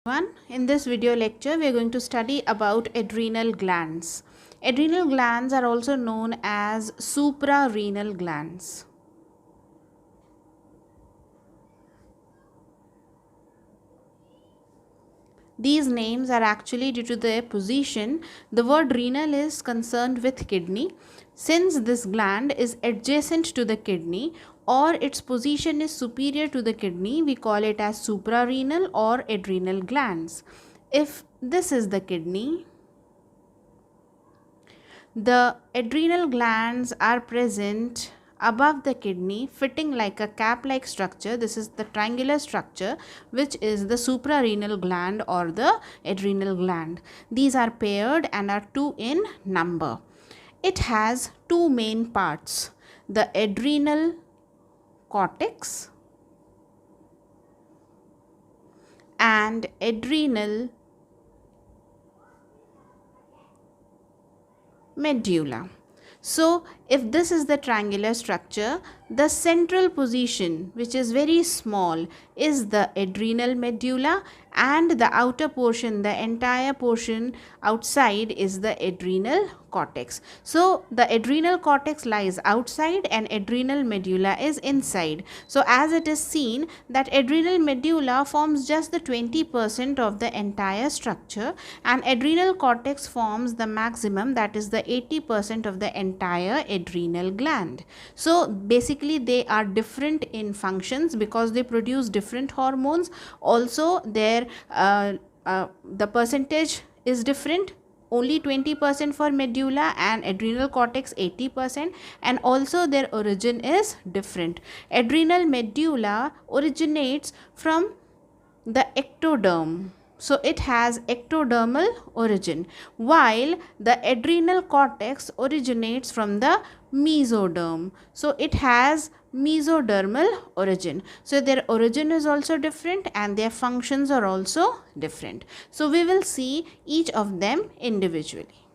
In this video lecture, we are going to study about adrenal glands. Adrenal glands are also known as suprarenal glands. These names are actually due to their position. The word renal is concerned with kidney. Since this gland is adjacent to the kidney or its position is superior to the kidney, we call it as suprarenal or adrenal glands. If this is the kidney, the adrenal glands are present above the kidney, fitting like a cap-like structure. This is the triangular structure, which is the suprarenal gland or the adrenal gland. These are paired and are 2 in number. It has 2 main parts: the adrenal cortex and adrenal medulla. So, if this is the triangular structure, the central position, which is very small, is the adrenal medulla, and the outer portion, the entire portion outside, is the adrenal cortex. So, the adrenal cortex lies outside and adrenal medulla is inside. So, as it is seen that adrenal medulla forms just the 20% of the entire structure and adrenal cortex forms the maximum, that is the 80% of the entire adrenal gland. So, basically they are different in functions because they produce different hormones. Also, their the percentage is different. Only 20% for medulla and adrenal cortex 80%, and also their origin is different. Adrenal medulla originates from the ectoderm. So it has ectodermal origin, while the adrenal cortex originates from the mesoderm. So it has mesodermal origin. So their origin is also different and their functions are also different. So we will see each of them individually.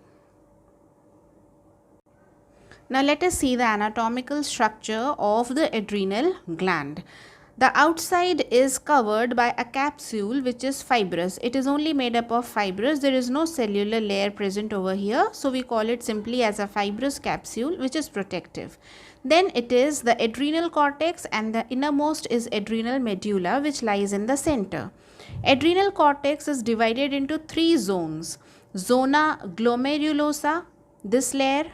Now let us see the anatomical structure of the adrenal gland. The outside is covered by a capsule which is fibrous. It is only made up of fibers. There is no cellular layer present over here. So we call it simply as a fibrous capsule which is protective. Then it is the adrenal cortex, and the innermost is adrenal medulla, which lies in the center. Adrenal cortex is divided into 3 zones. Zona glomerulosa, this layer.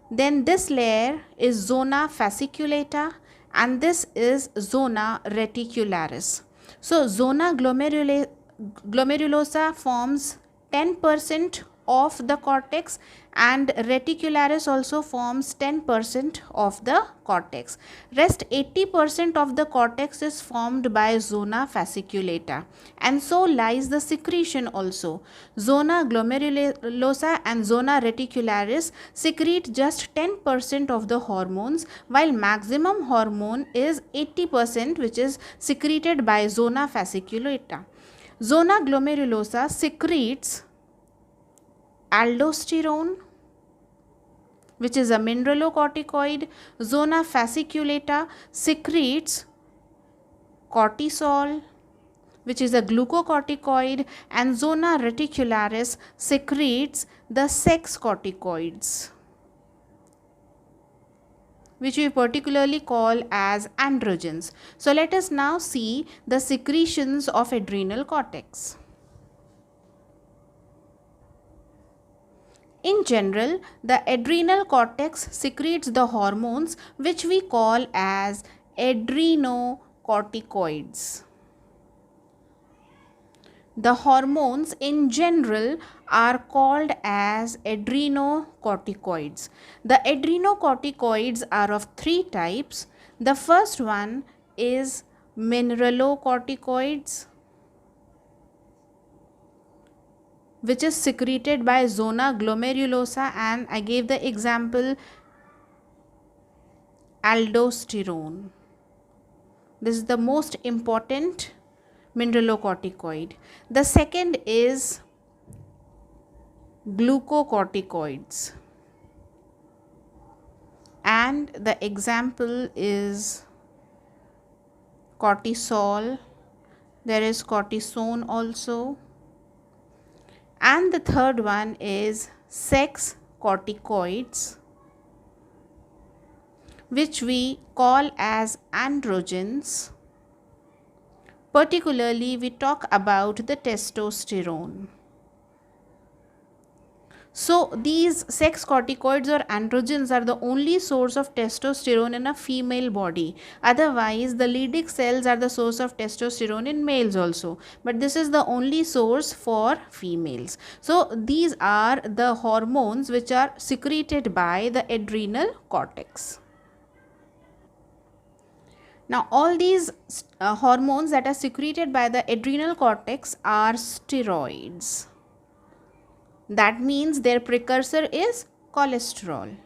Then this layer is zona fasciculata, and this is zona reticularis. So zona glomerulosa forms 10% of the cortex, and reticularis also forms 10% of the cortex. Rest 80% of the cortex is formed by zona fasciculata, and so lies the secretion also. Zona glomerulosa and zona reticularis secrete just 10% of the hormones, while maximum hormone is 80%, which is secreted by zona fasciculata. Zona glomerulosa secretes aldosterone, which is a mineralocorticoid. Zona fasciculata secretes cortisol, which is a glucocorticoid, and zona reticularis secretes the sex corticoids, which we particularly call as androgens. So let us now see the secretions of adrenal cortex. In general, the adrenal cortex secretes the hormones which we call as adrenocorticoids. The hormones in general are called as adrenocorticoids. The adrenocorticoids are of 3 types. The first one is mineralocorticoids, which is secreted by zona glomerulosa, and I gave the example aldosterone. This is the most important mineralocorticoid. The second is glucocorticoids, and the example is cortisol. There is cortisone also. And the third one is sex corticoids, which we call as androgens. Particularly, we talk about the testosterone. So, these sex corticoids or androgens are the only source of testosterone in a female body. Otherwise, the Leydig cells are the source of testosterone in males also. But this is the only source for females. So, these are the hormones which are secreted by the adrenal cortex. Now, all these hormones that are secreted by the adrenal cortex are steroids. That means their precursor is cholesterol.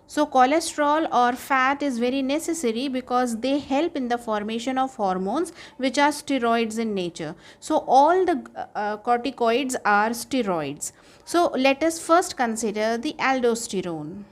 So, cholesterol or fat is very necessary because they help in the formation of hormones which are steroids in nature. So, all the corticoids are steroids. So, let us first consider the aldosterone.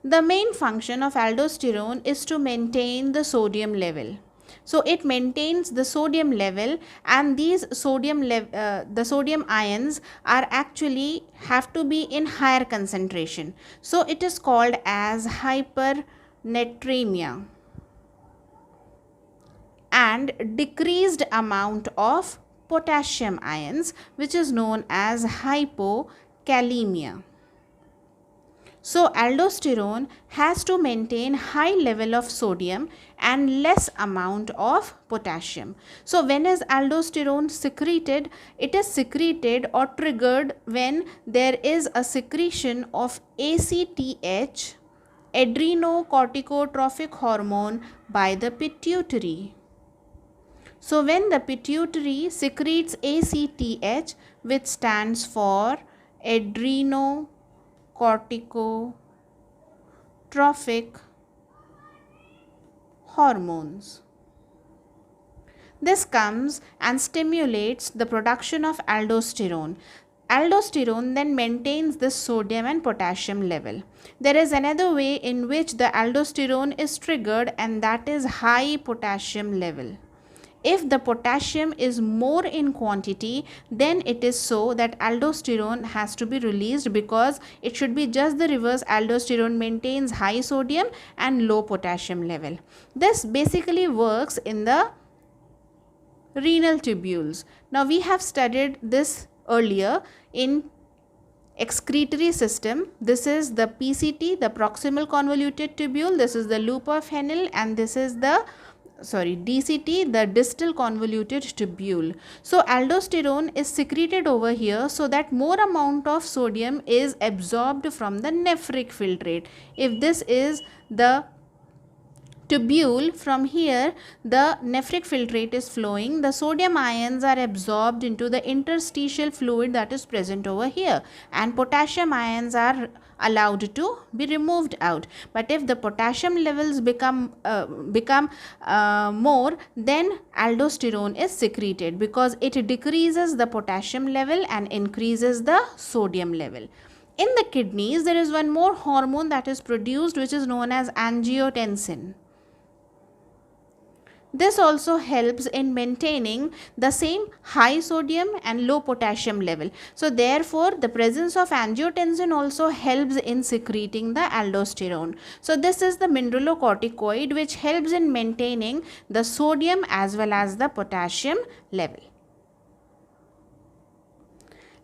The main function of aldosterone is to maintain the sodium level. So it maintains the sodium level, and these the sodium ions are actually have to be in higher concentration. So it is called as hypernatremia, and decreased amount of potassium ions, which is known as hypokalemia. So aldosterone has to maintain high level of sodium and less amount of potassium. So when is aldosterone secreted? It is secreted or triggered when there is a secretion of ACTH, adrenocorticotropic hormone, by the pituitary. So when the pituitary secretes ACTH, which stands for adrenocorticotropic hormones, this comes and stimulates the production of aldosterone. Aldosterone then maintains the sodium and potassium level. There is another way in which the aldosterone is triggered, and that is high potassium level. If the potassium is more in quantity, then it is so that aldosterone has to be released, because it should be just the reverse. Aldosterone maintains high sodium and low potassium level. This basically works in the renal tubules. Now we have studied this earlier in excretory system. This is the PCT, the proximal convoluted tubule. This is the loop of Henle, and this is the DCT, the distal convoluted tubule. So aldosterone is secreted over here so that more amount of sodium is absorbed from the nephric filtrate. If this is the tubule, from here the nephric filtrate is flowing, the sodium ions are absorbed into the interstitial fluid that is present over here, and potassium ions are allowed to be removed out. But if the potassium levels become more, then aldosterone is secreted, because it decreases the potassium level and increases the sodium level. In the kidneys, there is one more hormone that is produced, which is known as angiotensin. This also helps in maintaining the same high sodium and low potassium level. So therefore, the presence of angiotensin also helps in secreting the aldosterone. So this is the mineralocorticoid which helps in maintaining the sodium as well as the potassium level.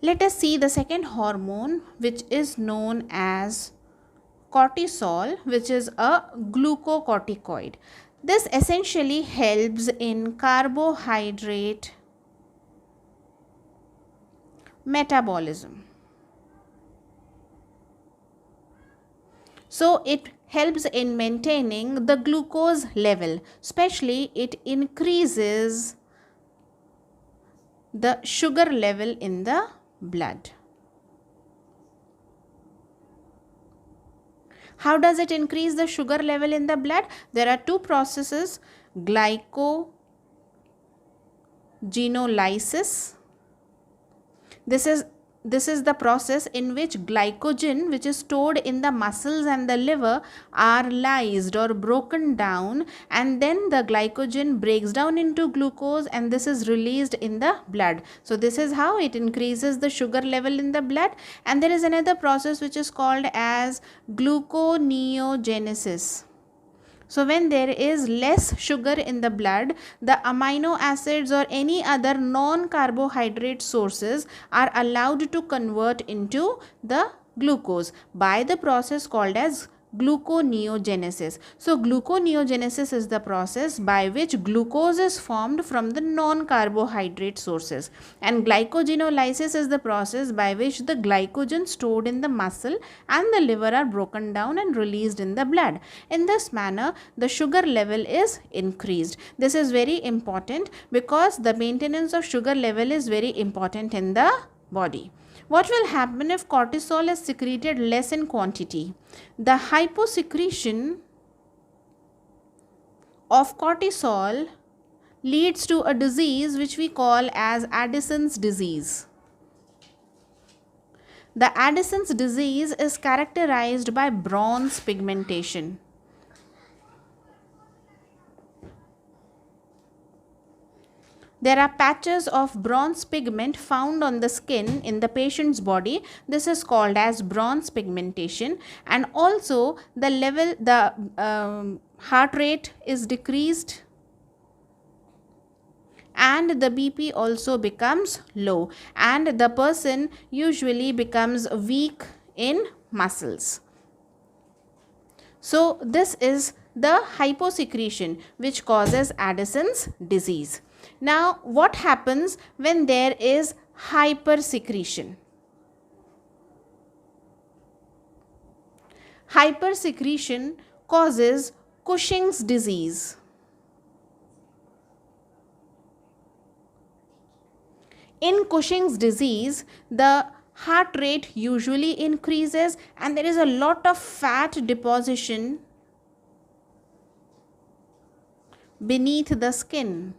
Let us see the second hormone, which is known as cortisol, which is a glucocorticoid. This essentially helps in carbohydrate metabolism. So it helps in maintaining the glucose level, especially it increases the sugar level in the blood. How does it increase the sugar level in the blood? There are two processes: glycogenolysis. This is this is the process in which glycogen, which is stored in the muscles and the liver, are lysed or broken down, and then the glycogen breaks down into glucose, and this is released in the blood. So this is how it increases the sugar level in the blood. And there is another process which is called as gluconeogenesis. So when there is less sugar in the blood, the amino acids or any other non-carbohydrate sources are allowed to convert into the glucose by the process called as gluconeogenesis. So gluconeogenesis is the process by which glucose is formed from the non-carbohydrate sources, and glycogenolysis is the process by which the glycogen stored in the muscle and the liver are broken down and released in the blood. In this manner, the sugar level is increased. This is very important because the maintenance of sugar level is very important in the body. What will happen if cortisol is secreted less in quantity? The hyposecretion of cortisol leads to a disease which we call as Addison's disease. The Addison's disease is characterized by bronze pigmentation. There are patches of bronze pigment found on the skin in the patient's body. This is called as bronze pigmentation, and also the heart rate is decreased, and the BP also becomes low, and the person usually becomes weak in muscles. So this is the hyposecretion which causes Addison's disease. Now, what happens when there is hypersecretion? Hypersecretion causes Cushing's disease. In Cushing's disease, the heart rate usually increases and there is a lot of fat deposition beneath the skin.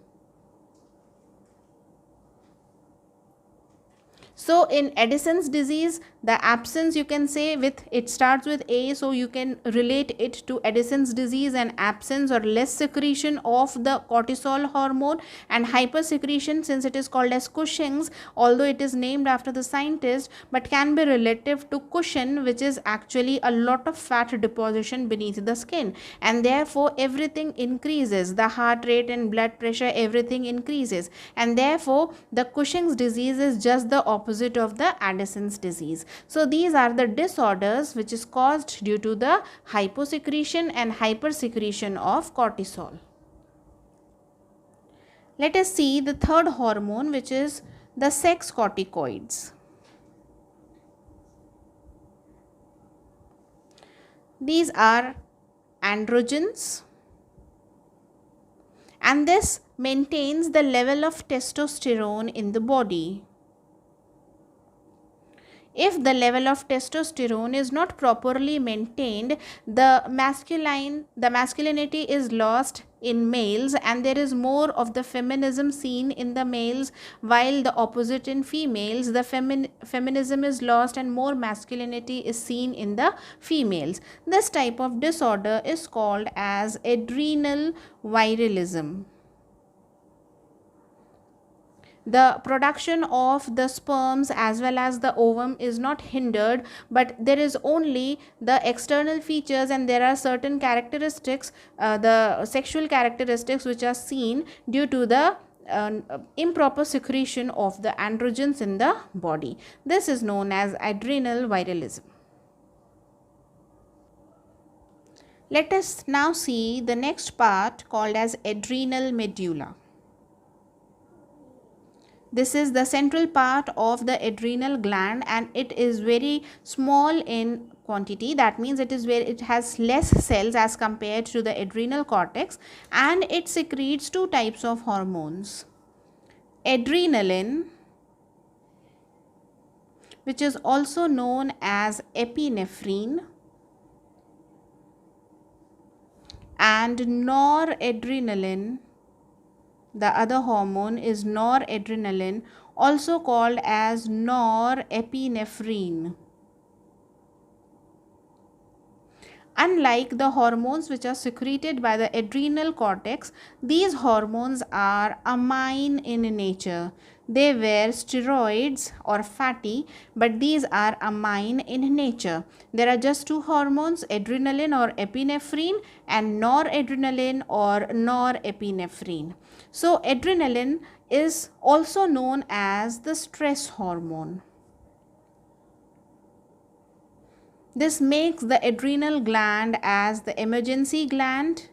So in Addison's disease, the absence, you can say, with it starts with A, so you can relate it to Addison's disease, and absence or less secretion of the cortisol hormone, and hypersecretion, since it is called as Cushing's, although it is named after the scientist, but can be relative to Cushing, which is actually a lot of fat deposition beneath the skin, and therefore everything increases, the heart rate and blood pressure, everything increases, and therefore the Cushing's disease is just the opposite of the Addison's disease. So these are the disorders which is caused due to the hyposecretion and hypersecretion of cortisol. Let us see the third hormone, which is the sex corticoids. These are androgens, and this maintains the level of testosterone in the body. If the level of testosterone is not properly maintained, the masculinity is lost in males, and there is more of the feminism seen in the males, while the opposite in females, the feminism is lost and more masculinity is seen in the females. This type of disorder is called as adrenal virilism. The production of the sperms as well as the ovum is not hindered, but there is only the external features, and there are certain characteristics, the sexual characteristics, which are seen due to the improper secretion of the androgens in the body. This is known as adrenal virilism. Let us now see the next part called as adrenal medulla. This is the central part of the adrenal gland, and it is very small in quantity. That means it has less cells as compared to the adrenal cortex, and it secretes two types of hormones: adrenaline, which is also known as epinephrine, and noradrenaline. The other hormone is noradrenaline, also called as norepinephrine. Unlike the hormones which are secreted by the adrenal cortex, these hormones are amine in nature. They were steroids or fatty, but these are amine in nature. There are just two hormones, adrenaline or epinephrine and noradrenaline or norepinephrine. So adrenaline is also known as the stress hormone. This makes the adrenal gland as the emergency gland,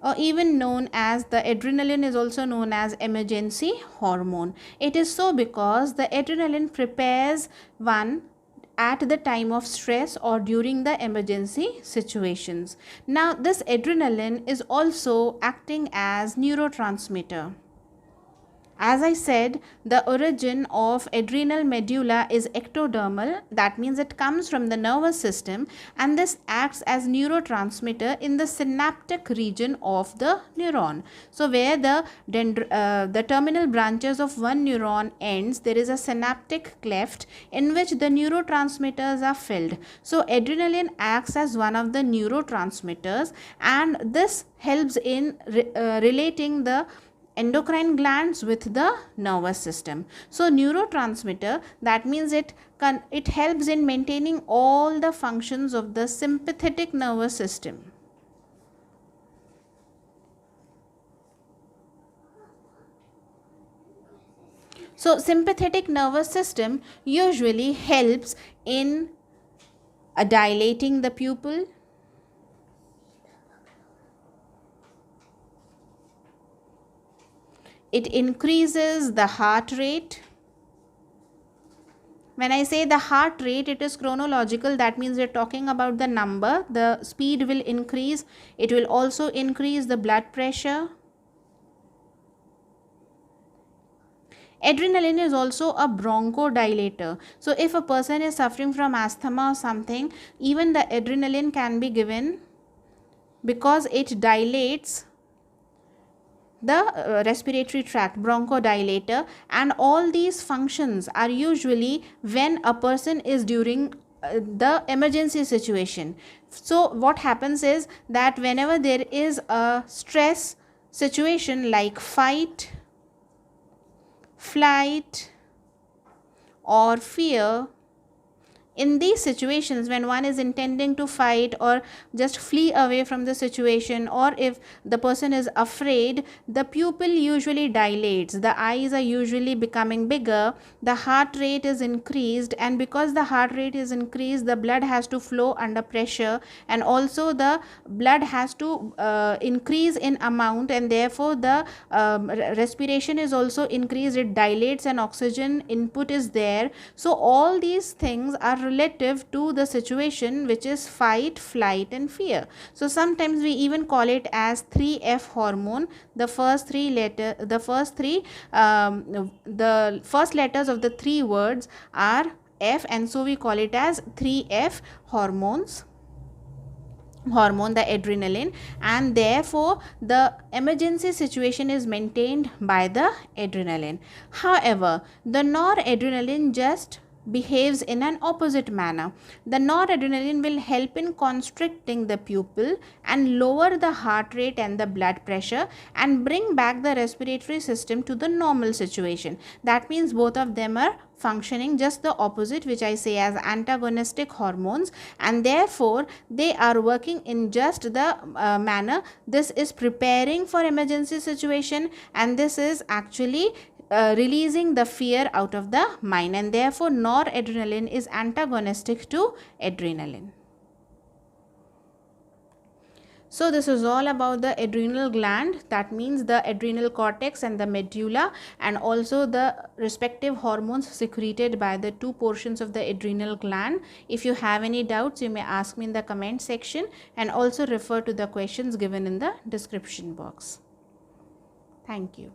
or even known as the adrenaline is also known as emergency hormone. It is so because the adrenaline prepares one at the time of stress or during the emergency situations. Now this adrenaline is also acting as neurotransmitter. As I said, the origin of adrenal medulla is ectodermal. That means it comes from the nervous system, and this acts as neurotransmitter in the synaptic region of the neuron. So where the terminal branches of one neuron ends, there is a synaptic cleft in which the neurotransmitters are filled. So adrenaline acts as one of the neurotransmitters, and this helps in relating the endocrine glands with the nervous system. So neurotransmitter, that means it helps in maintaining all the functions of the sympathetic nervous system. So sympathetic nervous system usually helps in dilating the pupil. It increases the heart rate. When I say the heart rate, it is chronological. That means we are talking about the number. The speed will increase. It will also increase the blood pressure. Adrenaline is also a bronchodilator. So if a person is suffering from asthma or something, even the adrenaline can be given because it dilates the respiratory tract, bronchodilator, and all these functions are usually when a person is during the emergency situation. So what happens is that whenever there is a stress situation like fight, flight, or fear, in these situations when one is intending to fight or just flee away from the situation, or if the person is afraid, the pupil usually dilates, the eyes are usually becoming bigger, the heart rate is increased, and because the heart rate is increased, the blood has to flow under pressure, and also the blood has to increase in amount, and therefore the respiration is also increased, it dilates and oxygen input is there. So all these things are relative to the situation, which is fight, flight, and fear. So sometimes we even call it as 3F hormone. The first letters of the three words are F, and so we call it as 3F hormone, the adrenaline, and therefore the emergency situation is maintained by the adrenaline. However, the noradrenaline just behaves in an opposite manner. The noradrenaline will help in constricting the pupil and lower the heart rate and the blood pressure and bring back the respiratory system to the normal situation. That means both of them are functioning just the opposite, which I say as antagonistic hormones, and therefore they are working in just the manner. This is preparing for emergency situation, and this is actually releasing the fear out of the mind, and therefore noradrenaline is antagonistic to adrenaline. So this is all about the adrenal gland, that means the adrenal cortex and the medulla, and also the respective hormones secreted by the two portions of the adrenal gland. If you have any doubts, you may ask me in the comment section, and also refer to the questions given in the description box. Thank you.